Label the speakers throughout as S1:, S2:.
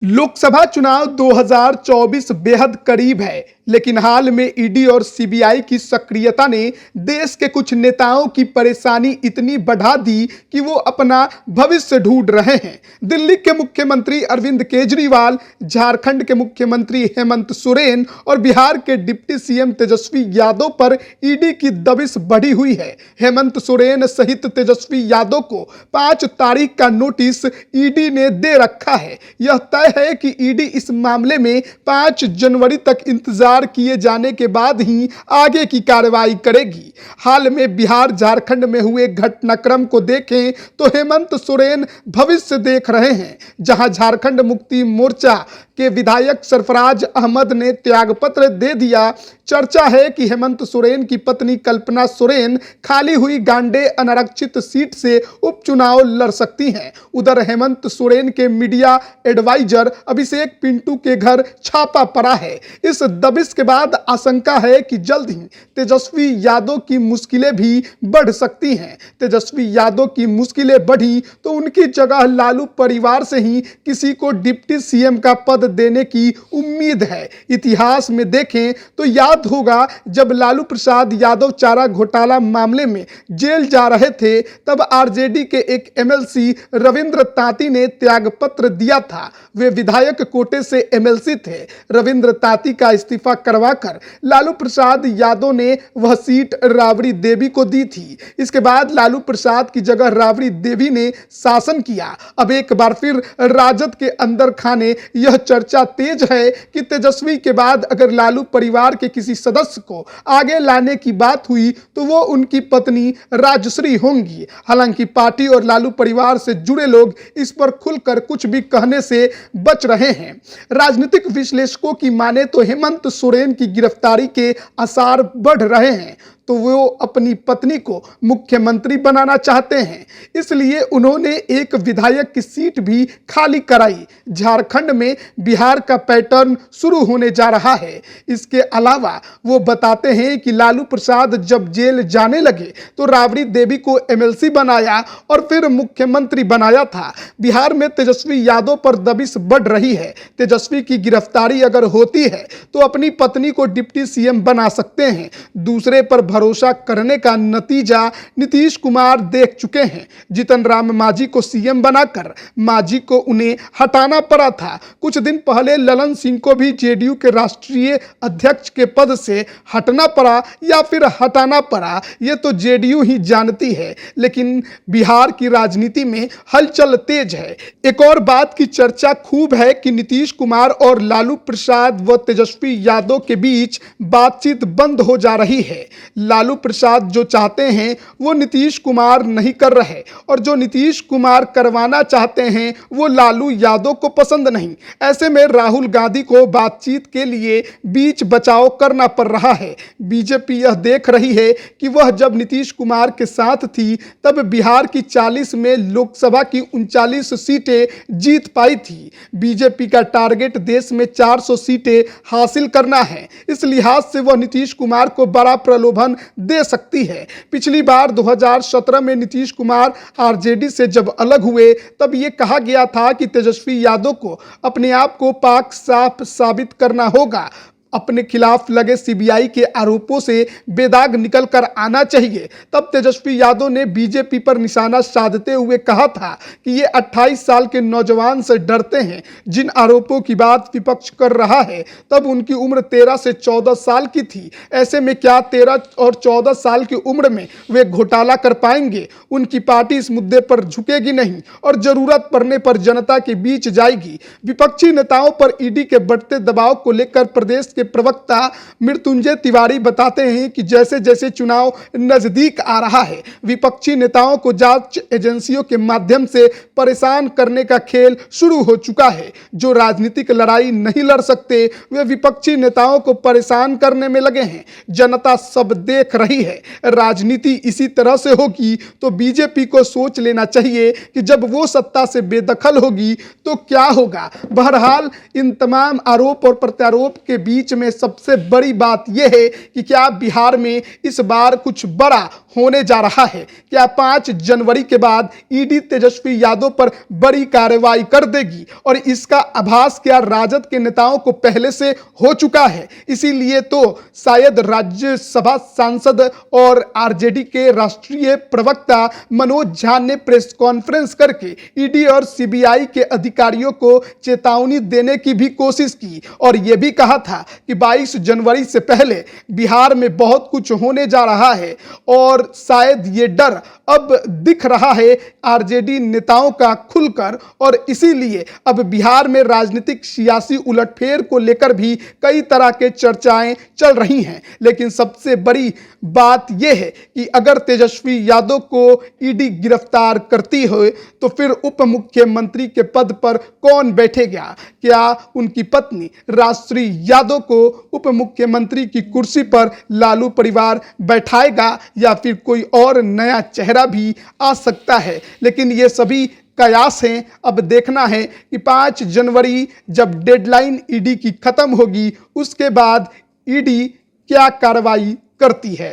S1: लोकसभा चुनाव 2024 बेहद करीब है, लेकिन हाल में ईडी और सीबीआई की सक्रियता ने देश के कुछ नेताओं की परेशानी इतनी बढ़ा दी कि वो अपना भविष्य ढूंढ रहे हैं। दिल्ली के मुख्यमंत्री अरविंद केजरीवाल, झारखंड के मुख्यमंत्री हेमंत सोरेन और बिहार के डिप्टी सीएम तेजस्वी यादव पर ईडी की दबिश बढ़ी हुई है। हेमंत सोरेन सहित तेजस्वी यादव को 5 तारीख का नोटिस ईडी ने दे रखा है। यह तय है कि ईडी इस मामले में 5 जनवरी तक इंतजार किए जाने के बाद ही आगे की कार्रवाई करेगी। हाल में बिहार झारखंड में हुए घटनाक्रम को देखें तो हेमंत सोरेन भविष्य देख रहे हैं, जहां झारखंड मुक्ति मोर्चा के विधायक सरफराज अहमद ने त्यागपत्र दे दिया। चर्चा है कि हेमंत सोरेन की पत्नी कल्पना सोरेन खाली हुई गांडे अनारक्षित सीट से उपचुनाव लड़ सकती हैं। उधर हेमंत सोरेन के मीडिया एडवाइजर अभिषेक पिंटू के घर छापा पड़ा है। इस दबिश के बाद आशंका है कि जल्द ही तेजस्वी यादव की मुश्किलें भी बढ़ सकती हैं। तेजस्वी यादव की मुश्किलें बढ़ी तो उनकी जगह लालू परिवार से ही किसी को डिप्टी सीएम का पद देने की उम्मीद है। इतिहास में देखें तो याद होगा, जब लालू प्रसाद यादव चारा घोटाला मामले में जेल जा रहे थे, तब आरजेडी के एक एमएलसी रविंद्र ताती ने त्यागपत्र दिया था। वे विधायक कोटे से एमएलसी थे। रविंद्र ताती का इस्तीफा करवाकर लालू प्रसाद यादव ने वह सीट राबड़ी देवी को दी थी। इसके बाद लालू प्रसाद की जगह राबड़ी देवी ने शासन किया। अब एक बार फिर राजद के अंदर खाने यह चर्चा तेज है कि तेजस्वी के बाद अगर लालू परिवार के किसी सदस्य को आगे लाने की बात हुई तो वो उनकी पत्नी राजश्री होंगी। हालांकि पार्टी और लालू परिवार से जुड़े लोग इस पर खुलकर कुछ भी कहने से बच रहे हैं। राजनीतिक विश्लेषकों की माने तो हेमंत सोरेन की गिरफ्तारी के आसार बढ़ रहे हैं, तो वो अपनी पत्नी को मुख्यमंत्री बनाना चाहते हैं। इसलिए उन्होंने एक विधायक की सीट भी खाली कराई। झारखंड में बिहार का पैटर्न शुरू होने जा रहा है। इसके अलावा वो बताते हैं कि लालू प्रसाद जब जेल जाने लगे तो राबड़ी देवी को एमएलसी बनाया और फिर मुख्यमंत्री बनाया था। बिहार में तेजस्वी यादव पर दबिश बढ़ रही है। तेजस्वी की गिरफ्तारी अगर होती है तो अपनी पत्नी को डिप्टी सीएम बना सकते हैं। दूसरे पर भरोसा करने का नतीजा नीतीश कुमार देख चुके हैं। जीतन राम मांझी को सीएम बनाकर मांझी को उन्हें हटाना पड़ा था। कुछ दिन पहले ललन सिंह को भी जेडीयू के राष्ट्रीय अध्यक्ष के पद से हटना पड़ा या फिर हटाना पड़ा, यह तो जेडीयू ही जानती है। लेकिन बिहार की राजनीति में हलचल तेज है। एक और बात की चर्चा खूब है कि नीतीश कुमार और लालू प्रसाद व तेजस्वी यादव के बीच बातचीत बंद हो जा रही है। लालू प्रसाद जो चाहते हैं वो नीतीश कुमार नहीं कर रहे, और जो नीतीश कुमार करवाना चाहते हैं वो लालू यादव को पसंद नहीं। ऐसे में राहुल गांधी को बातचीत के लिए बीच बचाव करना पड़ रहा है। बीजेपी यह देख रही है कि वह जब नीतीश कुमार के साथ थी तब बिहार की 40 में लोकसभा की 39 सीटें जीत पाई थी। बीजेपी का टारगेट देश में 400 सीटें हासिल करना है। इस लिहाज से वह नीतीश कुमार को बड़ा प्रलोभन दे सकती है। पिछली बार 2017 में नीतीश कुमार आरजेडी से जब अलग हुए तब ये कहा गया था कि तेजस्वी यादव को अपने आप को पाक साफ साबित करना होगा। अपने खिलाफ लगे सीबीआई के आरोपों से बेदाग निकल कर आना चाहिए। तब तेजस्वी यादव ने बीजेपी पर निशाना साधते हुए कहा था कि ये 28 साल के नौजवान से डरते हैं। जिन आरोपों की बात विपक्ष कर रहा है तब उनकी उम्र 13 से 14 साल की थी। ऐसे में क्या 13 और 14 साल की उम्र में वे घोटाला कर पाएंगे? उनकी पार्टी इस मुद्दे पर झुकेगी नहीं और जरूरत पड़ने पर जनता के बीच जाएगी। विपक्षी नेताओं पर ईडी के बढ़ते दबाव को लेकर प्रदेश के प्रवक्ता मृत्युंजय तिवारी बताते हैं कि जैसे जैसे चुनाव नजदीक आ रहा है, विपक्षी नेताओं को जांच एजेंसियों के माध्यम से परेशान करने का खेल शुरू हो चुका है। जो राजनीतिक लड़ाई नहीं लड़ सकते वे विपक्षी नेताओं को परेशान करने में लगे हैं। जनता सब देख रही है। राजनीति इसी तरह से होगी तो बीजेपी को सोच लेना चाहिए कि जब वो सत्ता से बेदखल होगी तो क्या होगा। बहरहाल इन तमाम आरोप और प्रत्यारोप के बीच बीच में सबसे बड़ी बात यह है कि क्या बिहार में इस बार कुछ बड़ा होने जा रहा है? क्या 5 जनवरी के बाद ईडी तेजस्वी यादव पर बड़ी कार्रवाई कर देगी? और इसका आभास क्या राजद के नेताओं को पहले से हो चुका है? इसीलिए तो शायद राज्यसभा सांसद और आरजेडी के राष्ट्रीय प्रवक्ता मनोज झा ने प्रेस कॉन्फ्रेंस करके ईडी और सीबीआई के अधिकारियों को चेतावनी देने की भी कोशिश की और यह भी कहा था कि 22 जनवरी से पहले बिहार में बहुत कुछ होने जा रहा है और शायद ये डर अब दिख रहा है आरजेडी नेताओं का खुलकर और इसीलिए अब बिहार में राजनीतिक सियासी उलटफेर को लेकर भी कई तरह के चर्चाएं चल रही हैं। लेकिन सबसे बड़ी बात यह है कि अगर तेजस्वी यादव को ईडी गिरफ्तार करती हो तो फिर उप मुख्यमंत्री के पद पर कौन बैठेगा? क्या उनकी पत्नी राजश्री यादव को उप मुख्यमंत्री की कुर्सी पर लालू परिवार बैठाएगा या फिर कोई और नया चेहरा भी आ सकता है? लेकिन ये सभी कयास हैं। अब देखना है कि 5 जनवरी जब डेडलाइन ईडी की खत्म होगी उसके बाद ईडी क्या कार्रवाई करती है।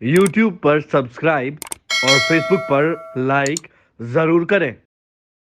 S2: YouTube पर सब्सक्राइब और Facebook पर लाइक जरूर करें।